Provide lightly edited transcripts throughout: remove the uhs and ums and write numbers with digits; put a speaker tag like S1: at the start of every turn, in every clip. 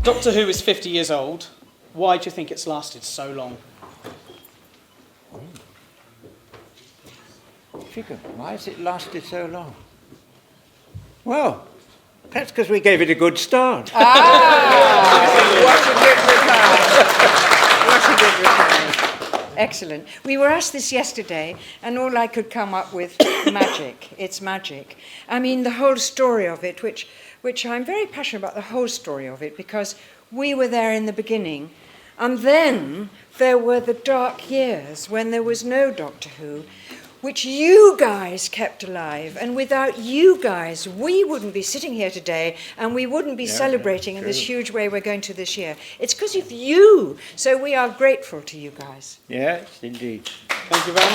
S1: Doctor Who is 50 years old. Why do you think it's lasted so long?
S2: Why has it lasted so long? Well, that's because we gave it a good start.
S3: What a good reply. Excellent. We were asked this yesterday, and all I could come up with, magic. It's magic. I mean, the whole story of it, which I'm very passionate about the whole story of it, because we were there in the beginning, and then there were the dark years when there was no Doctor Who, which you guys kept alive. And without you guys, we wouldn't be sitting here today, and we wouldn't be celebrating in this huge way we're going to this year. It's because of you. So we are grateful to you guys.
S2: Yes, indeed.
S1: Thank you very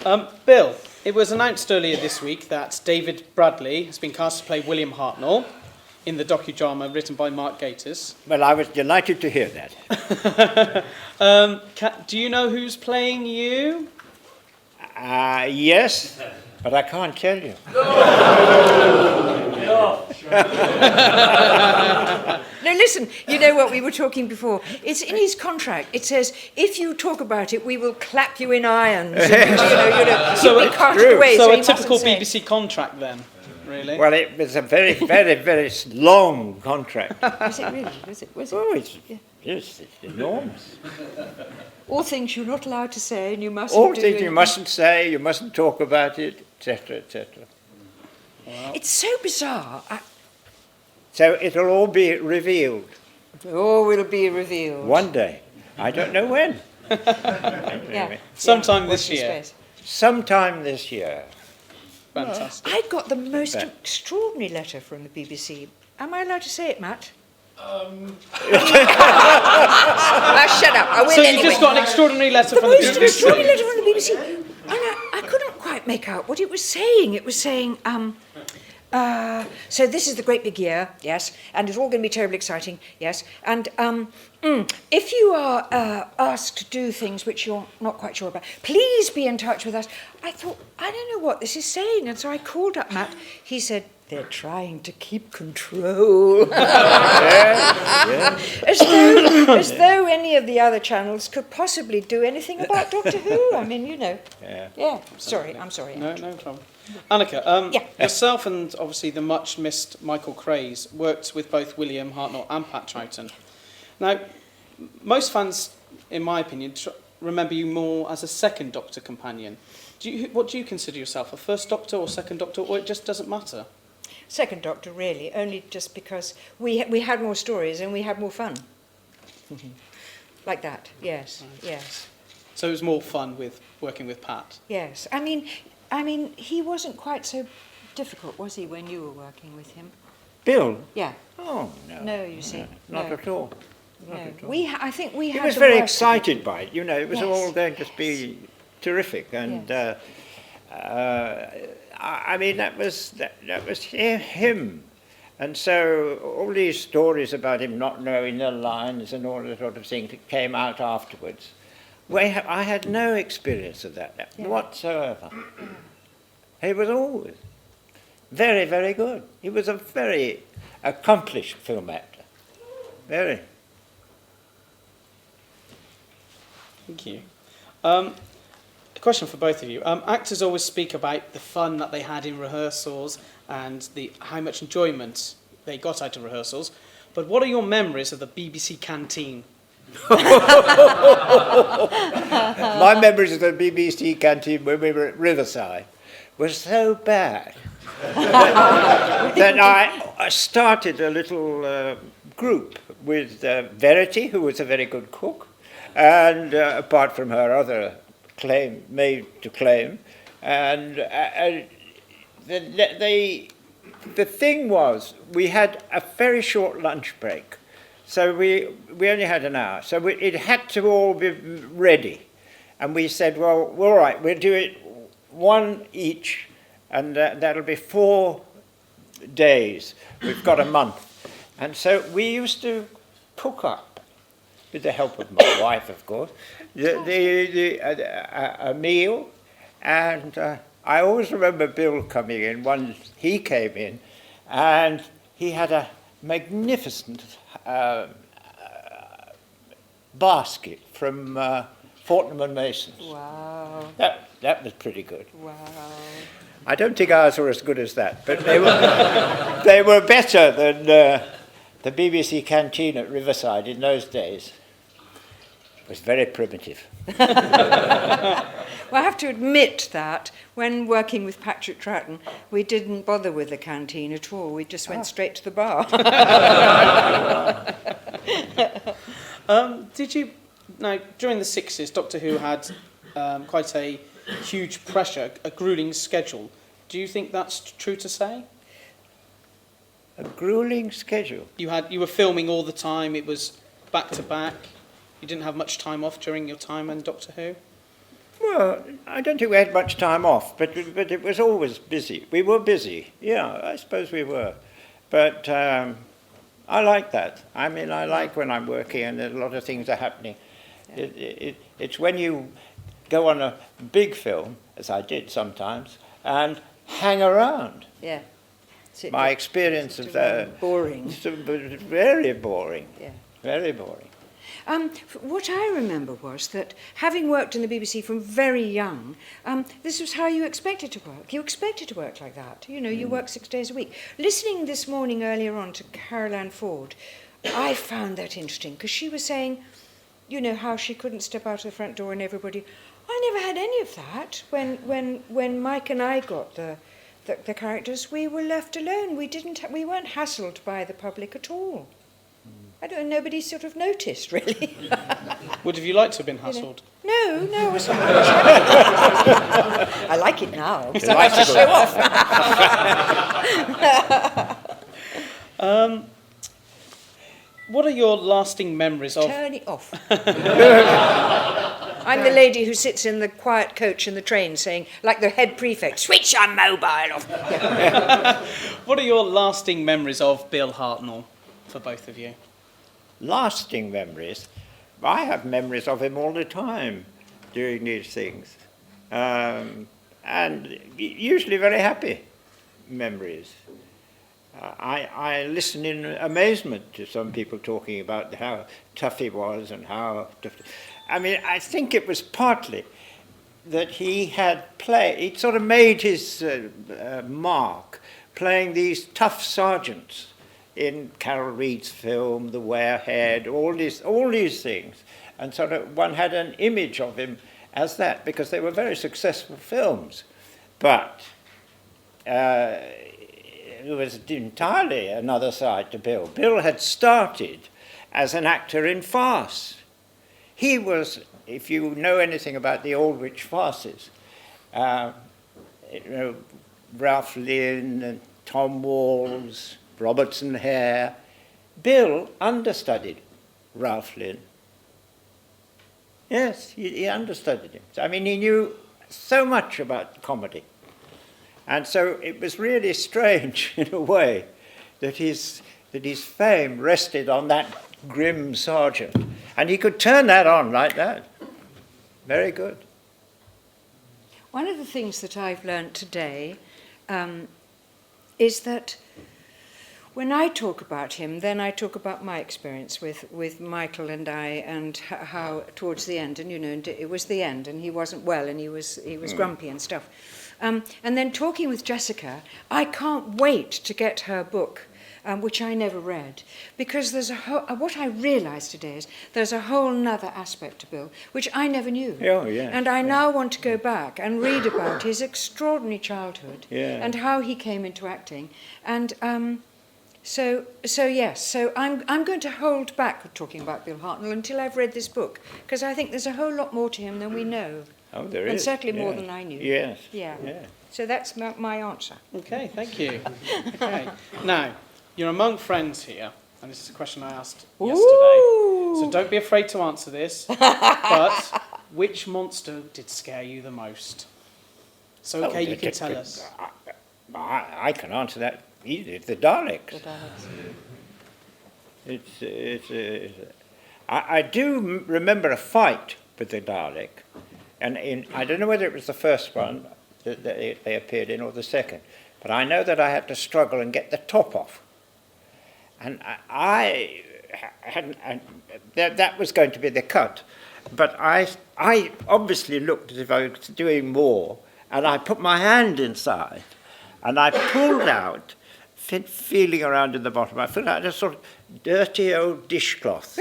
S1: much. Bill, it was announced earlier this week that David Bradley has been cast to play William Hartnell in the docudrama written by Mark Gatiss.
S2: Well, I was delighted to hear that.
S1: Do you know who's playing you?
S2: Yes, but I can't tell you.
S3: No, listen, you know what, we were talking before. It's in his contract. It says, if you talk about it, we will clap you in irons. And,
S1: So
S3: you'll be carted away.
S1: So
S3: So
S1: a
S3: he
S1: typical
S3: mustn't say.
S1: BBC contract then, really?
S2: Well, it was a very, very, very long contract.
S3: Was it really? Was it?
S2: Oh, it's enormous.
S3: All things you're not allowed to say, and you mustn't
S2: All
S3: do
S2: things
S3: it.
S2: you mustn't say, you mustn't talk about it, etc., etc.
S3: It's so bizarre.
S2: So it'll all be revealed
S3: Will be revealed.
S2: one day. I don't know when.
S3: Yeah.
S1: Sometime
S3: Watch
S1: this
S3: your
S1: year.
S3: space.
S2: Sometime this year.
S1: Fantastic.
S3: I got the most
S2: Bet.
S3: extraordinary letter from the BBC. Am I allowed to say it, Matt? Shut up. I will
S1: So
S3: anyway.
S1: you just got an extraordinary letter
S3: The
S1: from the
S3: most
S1: BBC.
S3: extraordinary letter from the BBC. And I couldn't quite make out what it was saying. It was saying, so this is the great big year, yes, and it's all going to be terribly exciting, yes, and if you are asked to do things which you're not quite sure about, please be in touch with us. I thought, I don't know what this is saying, and so I called up Matt. He said, they're trying to keep control. As though any of the other channels could possibly do anything about Doctor Who. I mean, Yeah, sorry, I'm sorry.
S1: No problem. Anneke, yourself and obviously the much missed Michael Craze worked with both William Hartnell and Pat Troughton. Now, most fans, in my opinion, remember you more as a second Doctor companion. What do you consider yourself, a first Doctor or second Doctor, or it just doesn't matter?
S3: Second Doctor, really, only just because we had more stories and we had more fun. Like that, yes, yes.
S1: So it was more fun with working with Pat?
S3: Yes, I mean, he wasn't quite so difficult, was he, when you were working with him?
S2: Bill?
S3: Yeah.
S2: Oh, no.
S3: No, you see.
S2: Not
S3: no.
S2: at all.
S3: No.
S2: Not at all.
S3: I think we
S2: He
S3: had
S2: was
S3: the
S2: very
S3: worst of it.
S2: excited by it. It was
S3: Yes.
S2: all going to be terrific. And I mean, that was him. And so all these stories about him not knowing the lines and all that sort of thing that came out afterwards, I had no experience of that whatsoever. He was always very, very good. He was a very accomplished film actor. Very.
S1: Thank you. A question for both of you. Actors always speak about the fun that they had in rehearsals and how much enjoyment they got out of rehearsals. But what are your memories of the BBC canteen?
S2: My memories of the BBC canteen when we were at Riverside were so bad that I started a little group with Verity, who was a very good cook, and apart from her other maid to claim, and the thing was we had a very short lunch break, so we only had an hour, so it had to all be ready, and we said, well, all right, we'll do it one each, and that'll be 4 days. We've got a month, and so we used to cook up, with the help of my wife, of course, a meal, and I always remember Bill coming in. He came in, and he had a magnificent basket from Fortnum and Mason's.
S3: Wow.
S2: That was pretty good.
S3: Wow.
S2: I don't think ours were as good as that, but they were better than the BBC canteen at Riverside in those days. It was very primitive.
S3: Well, I have to admit that when working with Patrick Troughton, we didn't bother with the canteen at all. We just went straight to the bar.
S1: Did you... Now, during the 60s, Doctor Who had quite a huge pressure, a grueling schedule. Do you think that's true to say?
S2: A grueling schedule?
S1: You were filming all the time, it was back to back. You didn't have much time off during your time in Doctor Who?
S2: Well, I don't think we had much time off, but it was always busy. We were busy, yeah, I suppose we were. But I like that. I mean, I like when I'm working and a lot of things are happening. Yeah. It's when you go on a big film, as I did sometimes, and hang around.
S3: Yeah.
S2: My experience of that...
S3: Boring.
S2: Very boring.
S3: Yeah.
S2: Very boring.
S3: What I remember was that, having worked in the BBC from very young, this was how you expected to work. You expected to work like that. You know, you work 6 days a week. Listening this morning earlier on to Carol Ann Ford, I found that interesting, because she was saying, you know, how she couldn't step out of the front door and everybody... I never had any of that. When Mike and I got the characters, we were left alone. We weren't hassled by the public at all. I don't know, nobody sort of noticed, really.
S1: Would have you liked to have been hassled?
S3: No, I wasn't. I like it now, because I like to show off.
S1: What are your lasting memories of...
S3: Turn it off. I'm the lady who sits in the quiet coach in the train saying, like the head prefect, switch your mobile off. Yeah.
S1: What are your lasting memories of Bill Hartnell, for both of you?
S2: Lasting memories? I have memories of him all the time doing these things. And usually very happy memories. I listen in amazement to some people talking about how tough he was and how tough... I mean, I think it was partly that he had he'd sort of made his mark playing these tough sergeants in Carol Reed's film, The Warehead, all these things. And sort of one had an image of him as that, because they were very successful films. But it was entirely another side to Bill. Bill had started as an actor in farce. He was, if you know anything about the Aldwych farces, Ralph Lynn and Tom Walls, Robertson Hare, Bill understudied Ralph Lynn. Yes, he understudied him. I mean, he knew so much about comedy. And so it was really strange, in a way, that his fame rested on that grim sergeant. And he could turn that on like that. Very good.
S3: One of the things that I've learnt today is that when I talk about him, then I talk about my experience with Michael and I, and how towards the end, and you know, it was the end, and he wasn't well, and he was grumpy and stuff. And then talking with Jessica, I can't wait to get her book, which I never read, because there's what I realised today is there's a whole nother aspect to Bill, which I never knew.
S2: Oh, yeah.
S3: And I now want to go back and read about his extraordinary childhood and how he came into acting. And so yes, so I'm going to hold back talking about Bill Hartnell until I've read this book, because I think there's a whole lot more to him than we know.
S2: Oh, there is.
S3: And certainly more than I knew.
S2: Yes.
S3: Yeah. So that's my answer.
S1: Okay, thank you. Okay. Now, you're among friends here, and this is a question I asked yesterday. So don't be afraid to answer this. But which monster did scare you the most? So, okay, you can tell us.
S2: I can answer that easily. It's the Daleks. I do remember a fight with the Dalek. And I don't know whether it was the first one that they appeared in or the second, but I know that I had to struggle and get the top off And I hadn't, that was going to be the cut. But I obviously looked as if I was doing more, and I put my hand inside, and I pulled out, feeling around in the bottom, I pulled out a sort of dirty old dishcloth.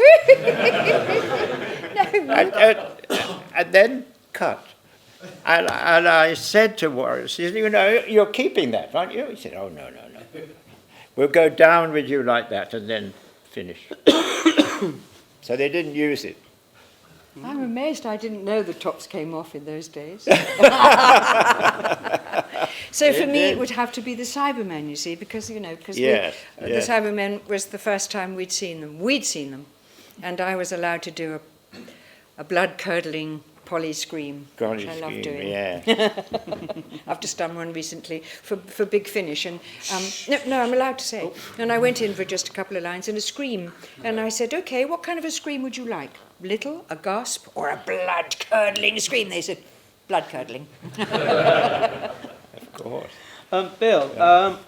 S2: And then cut. And I said to Warren, you know, you're keeping that, aren't you? He said, oh, no. We'll go down with you like that and then finish. So they didn't use it.
S3: I'm amazed I didn't know the tops came off in those days. So for me, it would have to be the Cybermen, you see, because, you know, the Cybermen was the first time we'd seen them. We'd seen them. And I was allowed to do a blood-curdling Polly scream, which I love doing.
S2: Yeah.
S3: I've just done one recently for Big Finish, and no, I'm allowed to say. And I went in for just a couple of lines and a scream, and I said, "Okay, what kind of a scream would you like? Little, a gasp, or a blood-curdling scream?" They said, "Blood-curdling."
S2: Of course.
S1: Bill,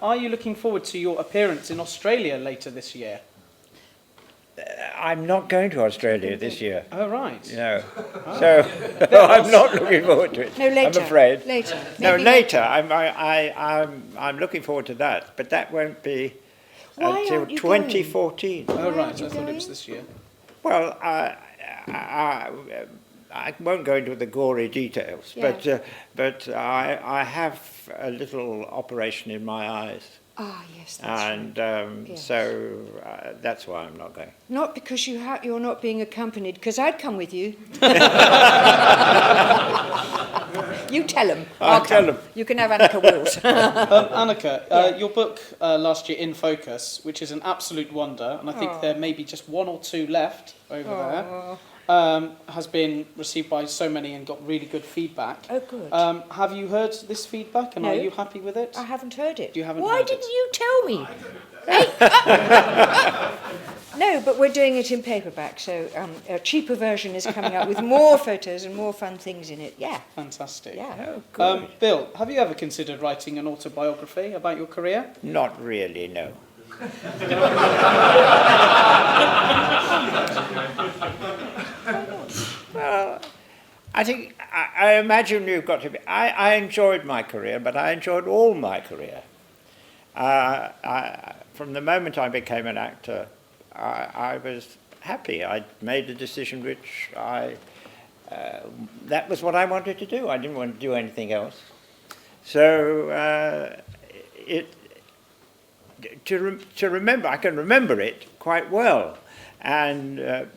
S1: are you looking forward to your appearance in Australia later this year?
S2: I'm not going to Australia this year.
S1: Oh, right.
S2: No. So I'm not looking forward to it.
S3: No, later.
S2: I'm afraid.
S3: Later.
S2: No,
S3: Maybe
S2: later. I'm looking forward to that, but that won't be until 2014.
S1: Oh, right. I thought it was this year.
S2: Well, I won't go into the gory details, but I have a little operation in my eyes.
S3: Ah, yes, that's
S2: and
S3: yes.
S2: So that's why I'm not going.
S3: Not because you're not being accompanied, because I'd come with you. You tell them.
S2: I'll tell them.
S3: You can have Anneke Wills.
S1: Anneke, your book last year, In Focus, which is an absolute wonder, and I think there may be just one or two left over there, has been received by so many and got really good feedback.
S3: Oh, good.
S1: Have you heard this feedback, and are you happy with it?
S3: I haven't heard it.
S1: You haven't
S3: Why
S1: heard
S3: didn't
S1: it?
S3: you tell me? No, but we're doing it in paperback, so a cheaper version is coming out with more photos and more fun things in it. Yeah.
S1: Fantastic.
S3: Yeah.
S2: Oh, good.
S1: Bill, have you ever considered writing an autobiography about your career?
S2: Not really, no. Well, I think, I imagine you've got to be, I enjoyed my career, but I enjoyed all my career. From the moment I became an actor, I was happy. I made a decision which that was what I wanted to do. I didn't want to do anything else. So to remember, I can remember it quite well. And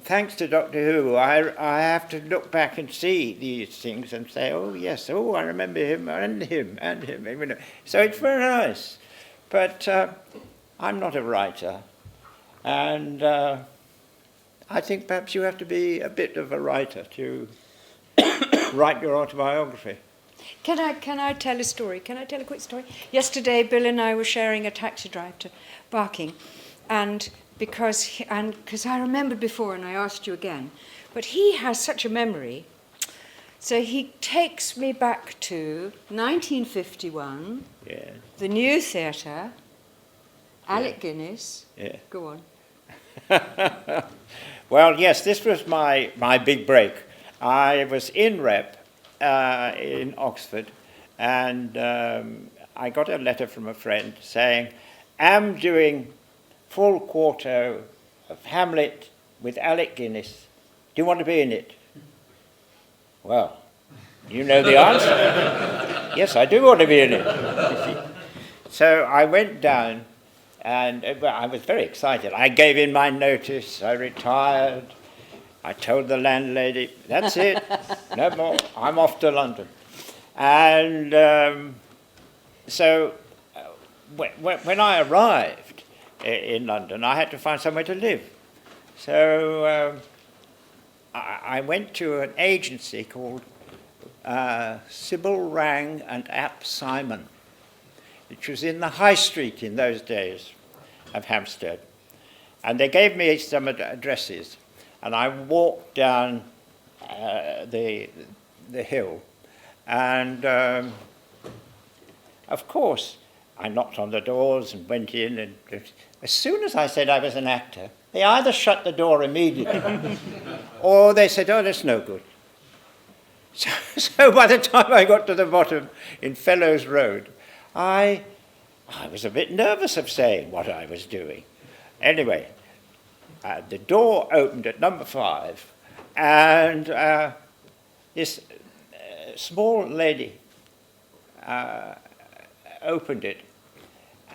S2: thanks to Doctor Who, I have to look back and see these things and say, oh, yes, I remember him and him and him. So it's very nice. But I'm not a writer. And I think perhaps you have to be a bit of a writer to write your autobiography.
S3: Can I tell a story? Can I tell a quick story? Yesterday, Bill and I were sharing a taxi drive to Barking, and because I remembered before and I asked you again, but he has such a memory, so he takes me back to 1951, the New Theatre, Alec Guinness.
S2: Yeah.
S3: Go on.
S2: Well, yes, this was my big break. I was in rep in Oxford, and I got a letter from a friend saying, am doing full quarto of Hamlet with Alec Guinness. Do you want to be in it? Well, you know the answer. Yes, I do want to be in it. So I went down, and I was very excited. I gave in my notice, I retired. I told the landlady, that's it, no more, I'm off to London. And so when I arrived in London, I had to find somewhere to live. So I went to an agency called Sybil Rang and Ap Simon, which was in the High Street in those days of Hampstead. And they gave me some addresses. And I walked down the hill, and of course, I knocked on the doors and went in, and as soon as I said I was an actor, they either shut the door immediately or they said, oh, that's no good. So by the time I got to the bottom in Fellows Road, I was a bit nervous of saying what I was doing. Anyway, the door opened at number 5, and this small lady opened it,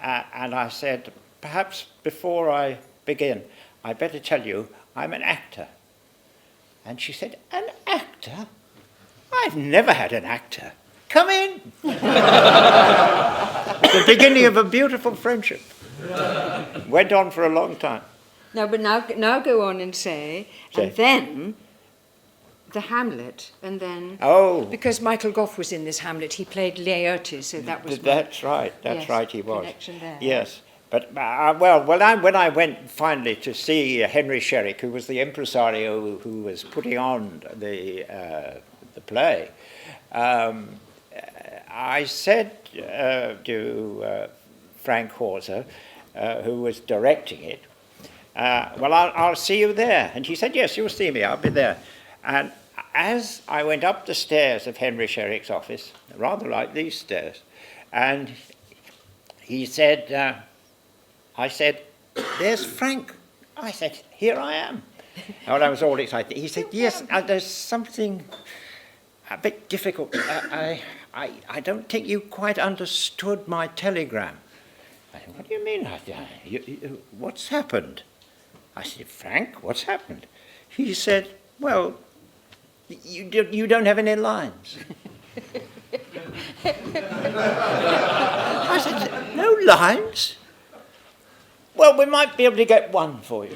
S2: and I said, perhaps before I begin, I better tell you I'm an actor. And she said, an actor? I've never had an actor. Come in. The beginning of a beautiful friendship. Went on for a long time.
S3: No, but now go on and say, and then the Hamlet, and then...
S2: Oh.
S3: Because Michael Gough was in this Hamlet. He played Laertes, so that was...
S2: That's right,
S3: yes,
S2: right, he was.
S3: Connection there.
S2: Yes. But, when I went finally to see Henry Sherrick, who was the impresario who was putting on the play, I said to Frank Hauser, who was directing it, I'll see you there. And he said, yes, you'll see me, I'll be there. And as I went up the stairs of Henry Sherrick's office, rather like these stairs, and he said, I said, there's Frank. I said, here I am. And I was all excited. He said, yes, there's something a bit difficult. I don't think you quite understood my telegram. I said, what do you mean? What's happened? I said, Frank, what's happened? He said, well, you don't have any lines. I said, no lines? Well, we might be able to get one for you.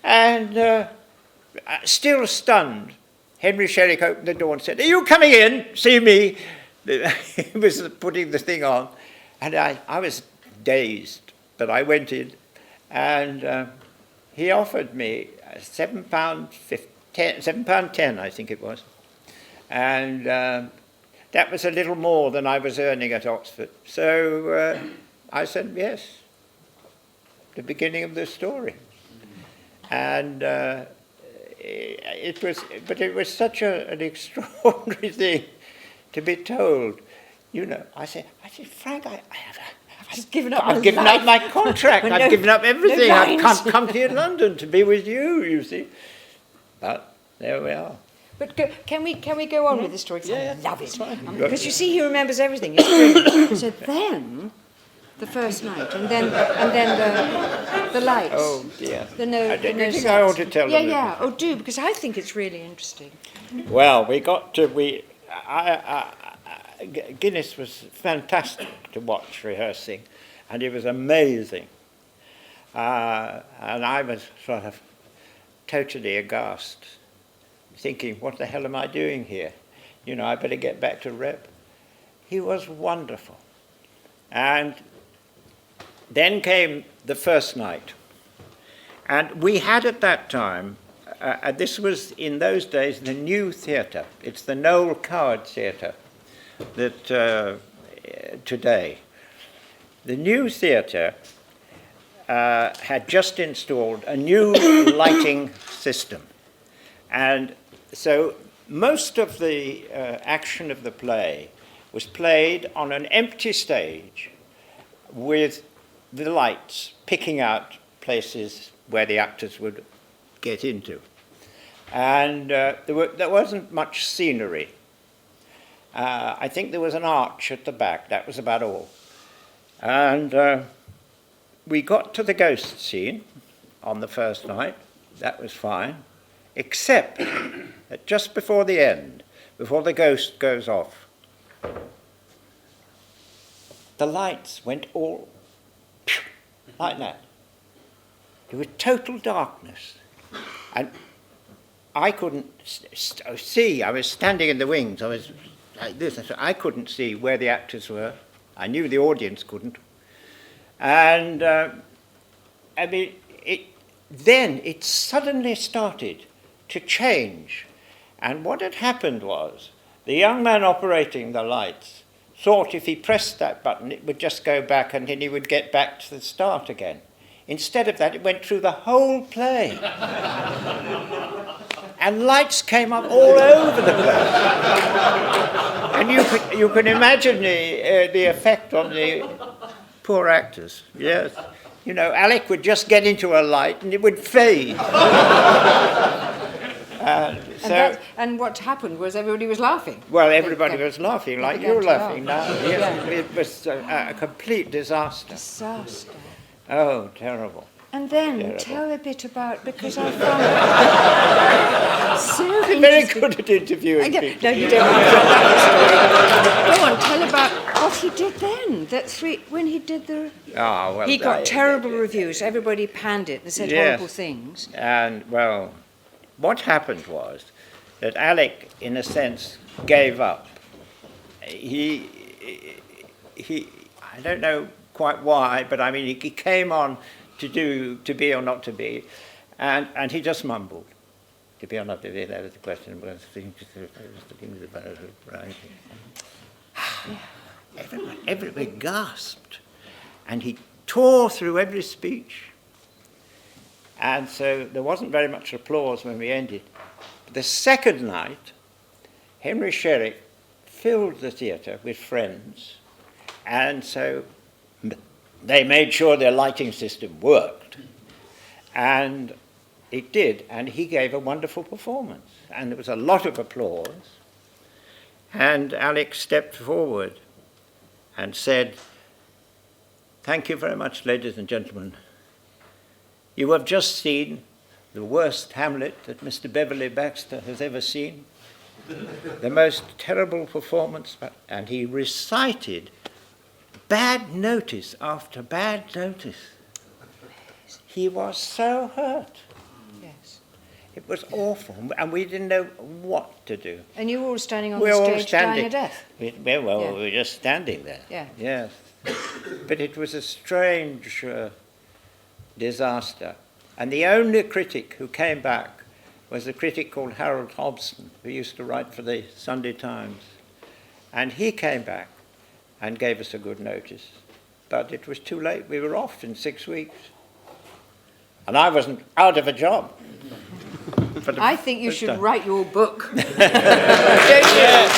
S2: And still stunned, Henry Sherrick opened the door and said, are you coming in? See me. He was putting the thing on. And I was dazed, but I went in, and he offered me £7.10, I think it was. And that was a little more than I was earning at Oxford. So I said, yes, the beginning of the story. And it was such an extraordinary thing to be told. You know, I said, Frank, I've given up my contract. I've given up everything.
S3: No
S2: I've come here to London to be with you see. But there we are.
S3: But can we go on with the story?
S1: Yeah,
S3: I love it.
S1: fine.
S3: Because you see, he remembers everything. It's brilliant. So then, the first night, and then the lights.
S2: Oh dear.
S3: The no.
S2: Do
S3: no
S2: you think
S3: sets.
S2: I ought to tell them?
S3: Yeah. Oh, do, because I think it's really interesting.
S2: Well, Guinness was fantastic to watch rehearsing, and it was amazing. And I was sort of totally aghast, thinking, what the hell am I doing here? You know, I better get back to rep. He was wonderful. And then came the first night. And we had at that time, this was in those days the new theatre. It's the Noel Coward Theatre that today. The new theatre had just installed a new lighting system. And so most of the action of the play was played on an empty stage with the lights picking out places where the actors would get into. And there wasn't much scenery. I think there was an arch at the back, that was about all. And we got to the ghost scene on the first night, that was fine, except that just before the end, before the ghost goes off, the lights went all like that. There was total darkness. And I couldn't see. I was standing in the wings. I was like this. I couldn't see where the actors were. I knew the audience couldn't. And then it suddenly started to change. And what had happened was the young man operating the lights thought if he pressed that button, it would just go back and then he would get back to the start again. Instead of that, it went through the whole play. And lights came up all over the place. And you can imagine the effect on the poor actors. Yes. You know, Alec would just get into a light and it would fade.
S3: And what happened was everybody was laughing.
S2: Well, everybody was laughing, like you're laughing now. Yes, it was a complete disaster.
S3: Disaster.
S2: Oh, terrible.
S3: And then
S2: Terrible.
S3: tell a bit about, because I found it so
S2: I'm very
S3: interesting.
S2: good at interviewing people.
S3: No, you don't want to tell that story. Go on, tell about what he did then. When he did the...
S2: Ah, well,
S3: he got terrible reviews. Everybody panned it and said
S2: Yes.
S3: horrible things.
S2: And, well, what happened was that Alec, in a sense, gave up. He I don't know quite why, but I mean, he came on to be or not to be, and he just mumbled. To be or not to be, that was the question. Everybody gasped, and he tore through every speech. And so there wasn't very much applause when we ended. But the second night, Henry Sherrick filled the theatre with friends, and so they made sure their lighting system worked. And it did, and he gave a wonderful performance. And there was a lot of applause. And Alex stepped forward and said, "Thank you very much, ladies and gentlemen. You have just seen the worst Hamlet that Mr. Beverly Baxter has ever seen. The most terrible performance." And he recited bad notice after bad notice. He was so hurt.
S3: Yes.
S2: It was awful, and we didn't know what to do.
S3: And you were all standing on
S2: We
S3: the
S2: were all
S3: stage dying
S2: standing.
S3: a death.
S2: We were just standing there.
S3: Yeah.
S2: Yes. But it was a strange disaster. And the only critic who came back was a critic called Harold Hobson, who used to write for the Sunday Times. And he came back and gave us a good notice. But it was too late. We were off in 6 weeks. And I wasn't out of a job.
S3: I think you should write your book.
S1: Yeah.